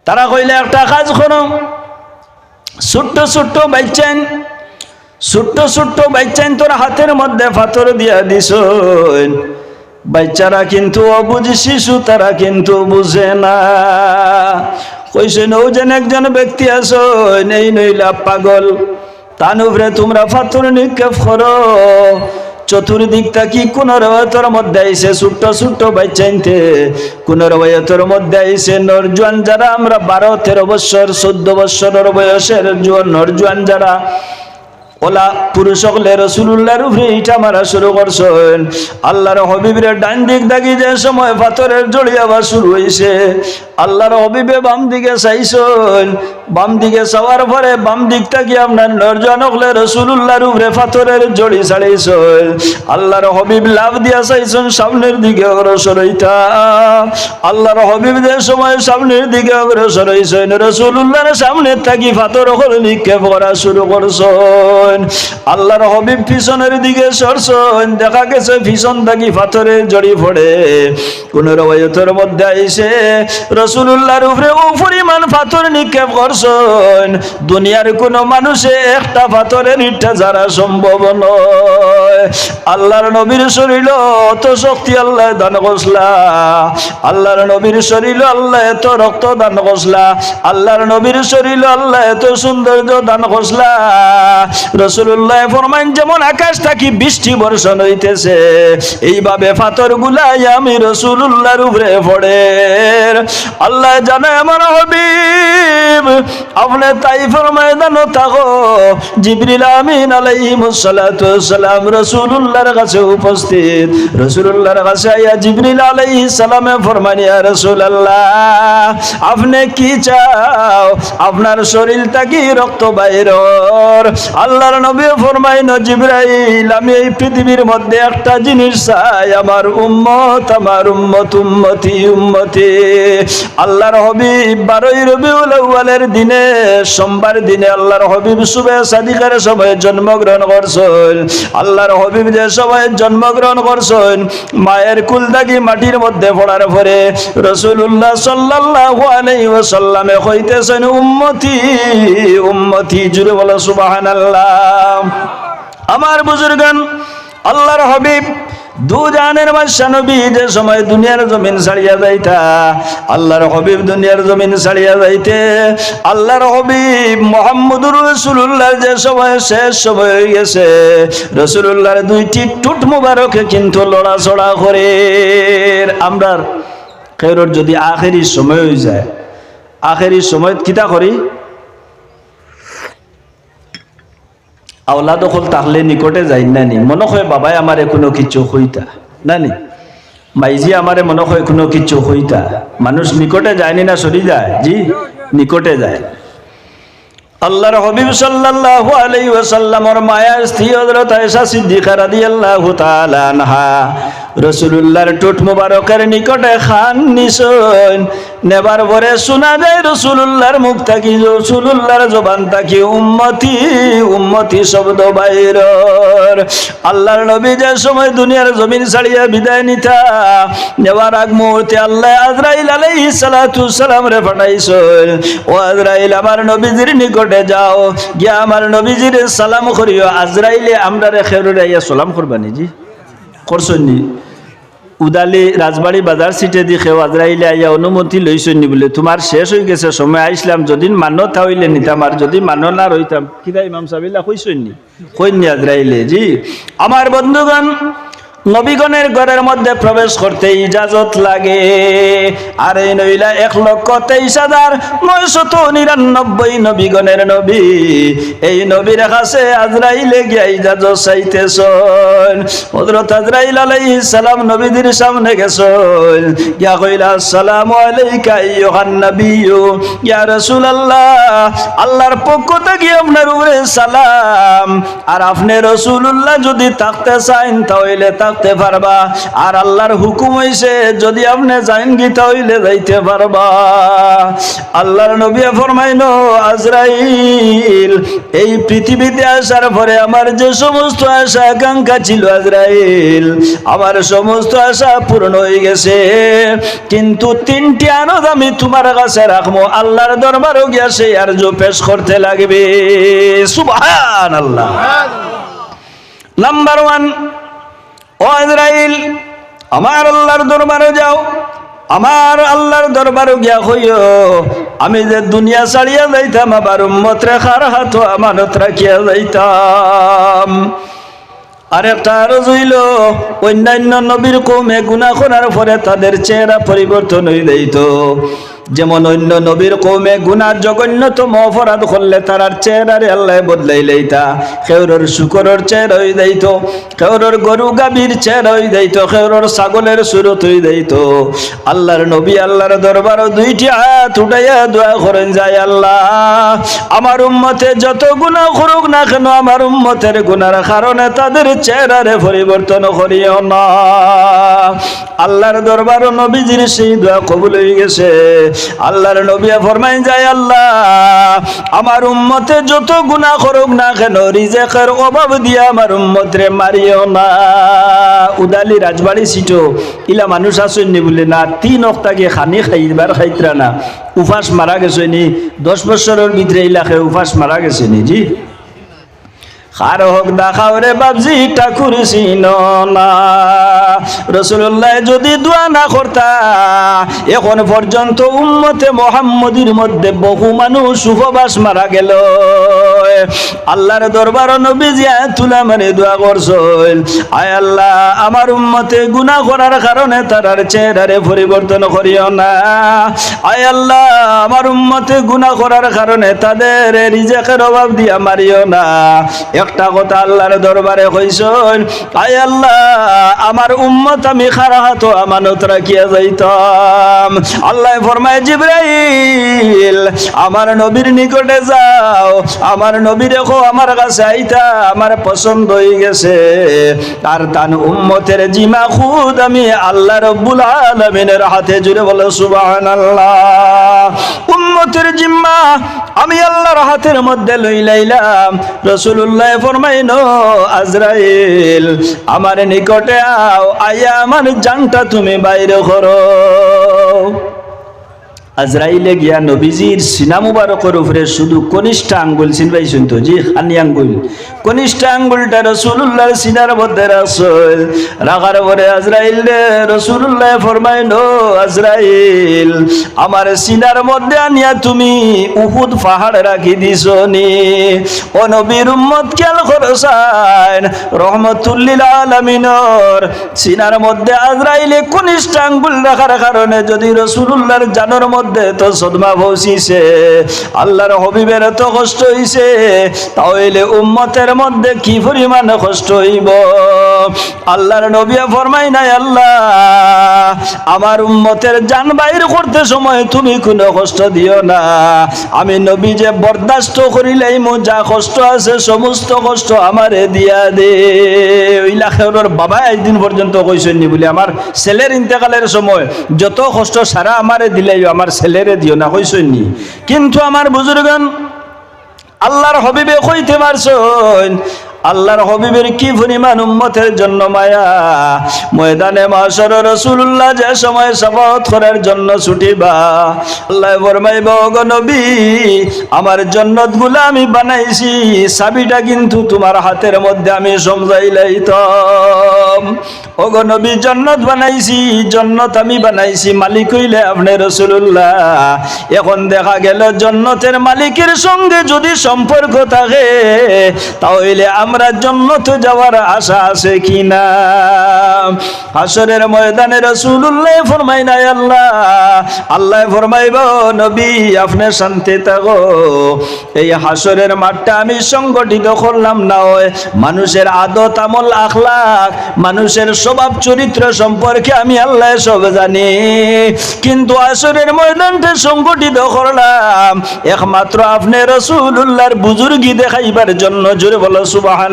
তারা কইলে একটা কাজ করো, ছোট্ট ছোট্ট বাচ্চান, ছোট্ট ছোট্ট বাচ্চান তোর হাতের মধ্যে পাথর দিয়া দিস। বাচ্চারা কিন্তু অবুঝি শিশু, তারা কিন্তু বুঝে না। কইছেন ও যেন একজন ব্যক্তি আছো নেই নইলা পাগল, তার উপরে তোমরা পাথর নিক্ষেপ করো। চতুর্দিক থাকি কোন রবায়তের মধ্যে আইসে ছোট্ট ছোট্ট বাচ্চাইতে, কোন রবায়তের মধ্যে আইসে নরজুয়ান যারা আমরা 12-13 বছর 14 বছরের বয়সের নরজুয়ান যারা ওলা পুরুষ হলে রাসূলুল্লাহর উপরে ইটা মারা শুরু করছেন। আল্লাহর হাবিবের ডান দিক দাগি যে সময় পাথরের জড়িয়ে আবার শুরু হয়েছে, আল্লাহর হাবিবে বাম দিকে চাইছেন। বাম দিকে চাওয়ার পরে বাম দিক থেকে আপনার নরজন হলে রাসূলুল্লাহর উপরে পাথরের জড়ি ছাড়িয়েছেন। আল্লাহর হাবিব লাভ দিয়া চাইছেন সামনের দিকে অগ্রসর হইতা। আল্লাহর হাবিব যে সময় সামনের দিকে অগ্রসর হইছেন, রাসূলুল্লাহর সামনে থাকি পাথর হল নিক্ষেপ করা শুরু করছেন। আল্লাহর হাবিব পিছনের দিকে সরছেন, দেখা গেছে পিছন থাকি পাথরের জড়ি পড়ে। কোন রওয়ায়াতের মধ্যে আইছে রাসূলুল্লাহর উপরে ও পরিমাণ পাথর নিক্ষেপ করছেন, দুনিয়ার কোন মানুষে একটা পাথরের ইটা যারা সম্ভব নয়। আল্লাহর নবীর শরীর অত শক্তি আল্লাহ দান করছলা, আল্লাহর নবীর শরীর আল্লাহ এত রক্ত দান করছলা, আল্লাহর নবীর শরীর আল্লাহ এত সৌন্দর্য দান করছলা। রাসূলুল্লাহ ফরমান যেমন আকাশ থাকি বৃষ্টি বর্ষণ হইতেছে, এইভাবে পাথর গুলাই আমি রাসূলুল্লাহর উপরে পড়ে। আল্লাহ জানে আমার হাবিব আপনি তাইফের ময়দানে থাকো, জিবরিল আমিন আলাইহিস সালাতু ওয়াস সালাম রাসূলুল্লাহর কাছে উপস্থিত। রাসূলুল্লাহর কাছে আয়া জিবরিল আলাইহিস সালামে ফরমান ইয়া রাসূলুল্লাহ আপনি কি চাও, আপনার শরীর থেকে রক্ত বাইরর। আল্লাহর নবী ফরমাইন জিবরাইল আমি এই পৃথিবীর মধ্যে একটা জিনিস চাই, আমার উম্মত, আমার উম্মত, উম্মতি উম্মতি। আল্লাহর হাবিব 12 রবিউল আউয়ালের দিনে সোমবার দিনে আল্লাহর হাবিব সুবহে সাদিকার সময় জন্মগ্রহণ করছেন। আল্লাহর হাবিব যে সময় জন্মগ্রহণ করছেন, মায়ের কুল থেকে মাটির মধ্যে পড়ার পরে রাসূলুল্লাহ সাল্লাল্লাহু আলাইহি ওয়াসাল্লামে কইতেছেন উম্মতি উম্মতি, জুড়ে বলো সুবহানাল্লাহ। আমার বুজুর্গান আল্লাহর হাবিব দু জাহানের বাদশা নবী যে সময় দুনিয়ার জমিন ছাড়িয়া যাইতা, আল্লাহর হাবিব দুনিয়ার জমিন ছাড়িয়া যাইতে আল্লাহর হাবিব মুহাম্মদুর রাসূলুল্লাহ যে সময় শেষ সময় হয়ে গেছে, রাসূলুল্লাহর দুইটি ঠোঁট মুবারকে কিন্তু লড়াচড়া করে। আমরা খেরর যদি আখেরি সময় হয়ে যায়, আখেরি সময় কিতা করি, আওলা দখল তাহলে নিকটে যাই নানি, মনে হয় বাবাই আমারে কোনো কিছু হইতা নানি, মাইজি আমারে মনে হয় কোনো কিছু হইতা। মানুষ নিকটে যায়নি না সরি যায়, জি নিকটে যায়। আল্লাহর হাবিব সাল্লাল্লাহু আলাইহি ওয়াসাল্লামের মায়ার স্ত্রী হযরত আয়েশা সিদ্দিকা রাদিয়াল্লাহু তাআলা আনহা রাসূলুল্লাহর ঠোঁট মুবারকের নিকটে খান নিছেন। নেবার পরে শোনা যায় রাসূলুল্লাহর মুখ থেকে, রাসূলুল্লাহর জবান থেকে উম্মতি উম্মতি শব্দ বাইরর। আল্লাহর নবী যে সময় দুনিয়ার জমিন ছাড়িয়া বিদায় নিতা, নেবার আগ মুহূর্তে আল্লাহ আজরাইল আলাইহিস সালাতু ওয়াস সালাম রে পাঠাইছেন। ও আজরাইল আমার নবীজির নিকটে যাও, গিয়া আমার নবীজির সালাম করিও। আজরাইলে আমরা রে খেরুরে আইয়া সালাম করবানি, জি করছনি। উদালি রাজবাড়ি বাজার সিটে দি খেও আজরাইলে আইয়া অনুমতি লইছনি বলে তোমার শেষ হয়ে গেছে সময় আইসলাম, যদি মান্য থাইলে নিতাম, আর যদি মান্য না রইতাম কিরা ইমাম সাহেবিল্লা কইছনি, কইনি আজরাইলে। জি আমার বন্ধুগণ, নবীগণের ঘরের মধ্যে প্রবেশ করতে ইজাজত লাগে। আর এই নইলা 1,23,999 নবীগণের নবী, এই নবীর কাছে আজরাইলে গিয়া ইজাজত চাইতেছেন। হযরত আজরাইল আলাইহিস সালাম নবীদের সামনে গেছেন, গিয়া কইলা আসসালামু আলাইকা আইয়ুহান নবিয়্যু, ইয়া রাসূলুল্লাহ আল্লাহর পক্ষ থেকে আপনার উপরে সালাম। আর আপনি রাসূলুল্লাহ যদি থাকতে চান তাহলে থাকতে পারবা। আর আল্লাহর হুকুম হইছে যদি আপনি যাইন গীতা হইলে যাইতে পারবা। আল্লাহর নবী ফরমাইলো, আজরাইল এই পৃথিবীতে আসার পরে আমার যে সমস্ত আশা আকাঙ্ক্ষা ছিল আজরাইল, আমার সমস্ত আশা পূর্ণ হয়ে গেছে, কিন্তু তিনটি আনন্দ আমি তোমার কাছে রাখবো। আল্লাহর দরবারও গিয়া সেই আরজ পেশ করতে লাগবে। সুবহানাল্লাহ। নাম্বার 1, ও আজরাইল আমার আল্লাহর দরবারে যাও, আমার আল্লাহর দরবারে গিয়া হইও আমি যে দুনিয়া ছাড়িয়া যাইতাম, আমার উম্মত রেখার হাত আমানত রাখিয়া যাইতাম। আরেকটা আরজ হইল, অন্যান্য নবীর কওমে গুনাহ করার পরে তাদের চেহারা পরিবর্তন হয়ে যাইত। যেমন অন্য নবীর কওমে গুনাহ জঘন্যতম অপরাধ করলে তার চেহারারে আল্লাহ বদলাই লইতা। কেউরর শুকরের চেহারা হয়ে যাইত, কেউরর গরু গাভীর চেহারা হয়ে যাইত, কেউরর ছাগলের সুরত হয়ে যাইত। আল্লাহর নবী আল্লাহর দরবারও দুইটি হাত উঠাইয়া দোয়া করেন, যায় আল্লাহ আমার উম্মতে যত গুনাহ করুক না কেন, আমার উম্মতের গুনার কারণে তাদের চেহারারে পরিবর্তন করিও না। আল্লাহর দরবারও নবীজির সেই দোয়া কবুল হয়ে গেছে। আল্লাহর নবী ফরমাইন, যায় আল্লাহ আমার উম্মতে যত গুনাহ করুক না কেন, রিজেকের অভাব দিয়া আমার উম্মতরে মারিও না। উদালি রাজবাড়ি সিটো ইলা মানুষ আসেননি বলে না, 3 অক্টাকে খানি খাইবার খাইতরা না, উপাস মারা গেছে নি। 10 বছরের ভিতরে ইলাকে উপাস মারা গেছে নি। জি খার হোক দেখাও রে বাবজি ঠাকুর চিনো না। রাসূলুল্লাহ যদি দোয়া না করতা এখন পর্যন্ত উম্মতে মুহাম্মদীর মধ্যে বহু মানুষ উপবাস মারা গেল। আল্লাহর দরবার নবীজি তুলা মানে দোয়া করছেন, আয় আল্লাহ আমার উম্মতে গুনাহ করার কারণে তার চেহারারে পরিবর্তন করিও না। আয় আল্লাহ আমার উম্মতে গুনাহ করার কারণে তাদের রিজেকের অভাব দিয়া মারিও না। একটা কথা আল্লাহর দরবারে কইছেন, আয় আল্লাহ আমার উম্মত আমি খারা হাত আমানত রাখিয়া যাইতাম। আল্লাহ ফরমায়, জিবরাইল আমার নবীর নিকটে যাও, আমার নবী দেখো আমার কাছে আইতা, আমার পছন্দ হয়ে গেছে। আর তান উম্মতের জিমা খুদ আমি আল্লাহ রাব্বুল আলামিনের হাতে জুড়ে বলো সুবহানাল্লাহ। উম্মতের জিম্মা আমি আল্লাহর হাতের মধ্যে লইলাইলাম। রাসূলুল্লাহ ফরমাইনো, আজরাইল আমার নিকটে আও, আইয়া আমার জানটা তুমি বাইরে করো। আজরাইলে গিয়া নবীজির সিনা মুবারকের উপরে শুধু কনিষ্ঠ আঙ্গুল চিনবাইছেন তো, জি হানি আঙ্গুল, কনিষ্ঠ আঙ্গুলটা রাসূলুল্লাহর সিনার মধ্যে রাখছেন। রাখার পরে আজরাইল রাসূলুল্লাহ ফরমাইলো, আজরাইল আমার সিনার মধ্যে আনিয়া তুমি উহুদ পাহাড় রাখি দিছো নি। ও নবীর উম্মত খেয়াল করছেন, রহমাতুল লিল আলামিনের সিনার মধ্যে আজরাইলে কনিষ্ঠ আঙ্গুল রাখার কারণে যদি রাসূলুল্লাহর জানের মধ্যে তো সদমা পৌঁছিছে, আল্লাহর হাবিবের এত কষ্ট হইছে, তাহলে উম্মতের মধ্যে কি পরিমাণ কষ্ট হইব। আল্লাহর নবী ফরমাই নাই, আল্লাহ আমার উম্মতের জান বাইর করতে সময় তুমি কোনো কষ্ট দিও না। আমি নবী যে বরদাস্ত করিলাম, যা কষ্ট আছে সমস্ত কষ্ট আমারে দিয়া দে। ওই লাখের বাবা একদিন পর্যন্ত কইছেন নি বলে আমার ছেলের ইন্তেকালের সময় যত কষ্ট সারা আমারে দিলাই আমার ছেলেরে দিও না, কইছেন নি। কিন্তু আমার বুজুর্গান আল্লাহর হাবিবে কইতে পারছেন, আল্লাহর হাবিবের কি পরিমাণ উম্মতের জন্য মায়া। ময়দানে মাশর রাসূলুল্লাহ যে সময় শাফাআত করার জন্য ছুটিবা, আল্লাহ ফরমাইব, ওগো নবী আমার জান্নাতগুলো আমি বানাইছি, চাবিটা কিন্তু তোমার হাতের মধ্যে আমি সমঝাইলাইতাম। ওগো নবী জান্নাত বানাইছি, জান্নাত আমি বানাইছি, মালিক হইলে আপনি রাসূলুল্লাহ। এখন দেখা গেল জান্নাতের মালিকের সঙ্গে যদি সম্পর্ক থাকে তাহলে আমরা জান্নাতে যাওয়ার আশা আছে কিনা। হাসরের ময়দানে রাসূলুল্লাহ ফরমায় না, আল্লাহ আল্লাহ ফরমাইব, নবী আপনি শান্তি থাকো, এই হাসরের মাঠটা আমি সংগঠিত করলাম না হয় মানুষের আদত আমল আখলাক, মানুষের স্বভাব চরিত্র সম্পর্কে আমি আল্লাহ সব জানি, কিন্তু হাসরের ময়দানটা সংগঠিত করলাম একমাত্র আপনি রাসূলুল্লাহর বুজুর্গি দেখাইবার জন্য। জোরে বলো সুবহানাল্লাহ।